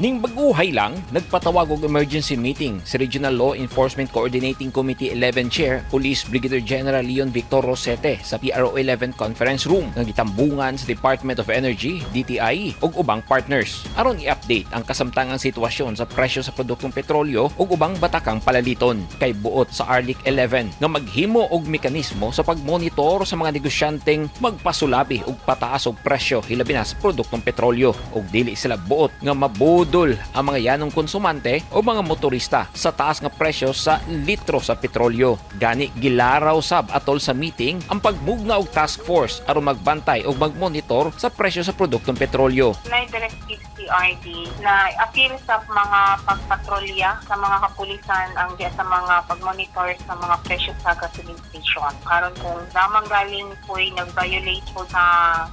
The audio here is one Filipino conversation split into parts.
Ning baguhay lang, nagpatawag og emergency meeting si Regional Law Enforcement Coordinating Committee 11 Chair, Police Brigadier General Leon Victor Rosete sa PRO 11 Conference Room nga gitambungan sa Department of Energy, DTI ug ubang partners aron i-update ang kasamtangang sitwasyon sa presyo sa produktong petrolyo ug ubang batakang palaliton kay buot sa ARLIC 11 nga maghimo og mekanismo sa pagmonitor sa mga negosyanteng magpasulabi og pataas og presyo hilabi na sa produktong petrolyo ug dili sila buot nga mabudol ang mga yanong konsumante o mga motorista sa taas nga presyo sa litro sa petrolyo. Gani gilaraw sab atol sa meeting ang pagbugna og task force aron magbantay o magmonitor sa presyo sa produktong petrolyo. Directive CRD na appeal sa mga pagpatrolya sa mga kapulisan ang sa mga pagmonitor sa mga presyo sa gasoline station. Karon kung damang galing po'y nag-violate po sa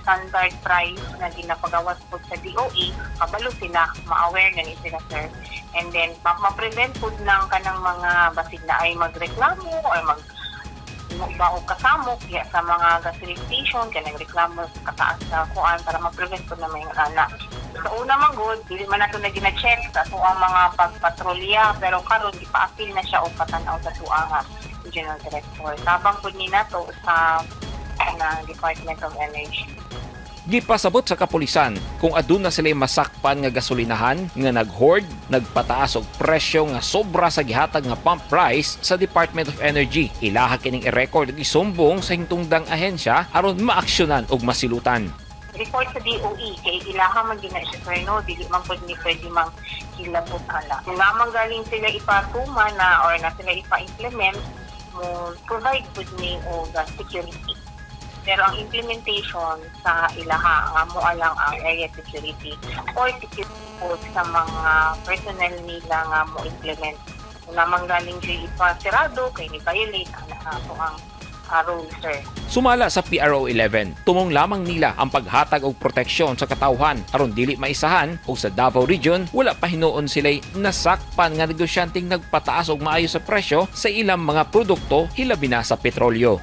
standard price na ginapagawas po sa DOE, kabalo sila, ma-aware na ni sila, sir. And then, ma-prevent po ng kanang mga basig na ay magreklamo o magbaog kasamok sa mga gasoline station kaya nagreklamo sa kataas na kuan para ma-prevent po na may anak. Sa una man good, dili man nato na gina-check sa ang mga pagpatrolya pero karon gipa-appeal na siya o patanaw sa tuanga Regional Director. Tabang po ni nato sa Department of Energy. Gipasabot sa kapulisan kung aduna sila masakpan nga gasolinahan nga nag-hoard, nagpataas og presyo nga sobra sa gihatag nga pump price sa Department of Energy. Ilaha kining i-record ug isumbong sa hingtungdang ahensya aron maaksyonan og masilutan. Report sa DOE kay ilaha man gina siya sir, no, dili man pud ni pwede mang kilabot ala. Kung lamang galing sila ipatuma na or na sila ipa-implement, mo provide pud ni og security. Pero ang implementation sa ilaha ang amo lang ang area security or security po sa mga personnel nila nga mo implement. Kung lamang galing siya ipasirado kay ni violate ang rule, sir. Sumala sa PRO 11, tumong lamang nila ang paghatag og proteksyon sa katawhan aron dili maisahan ug sa Davao Region wala pa hinuon sila'y nasakpan nga negosyanteng nagpataas og maayo sa presyo sa ilang mga produkto hilabi na sa petrolyo.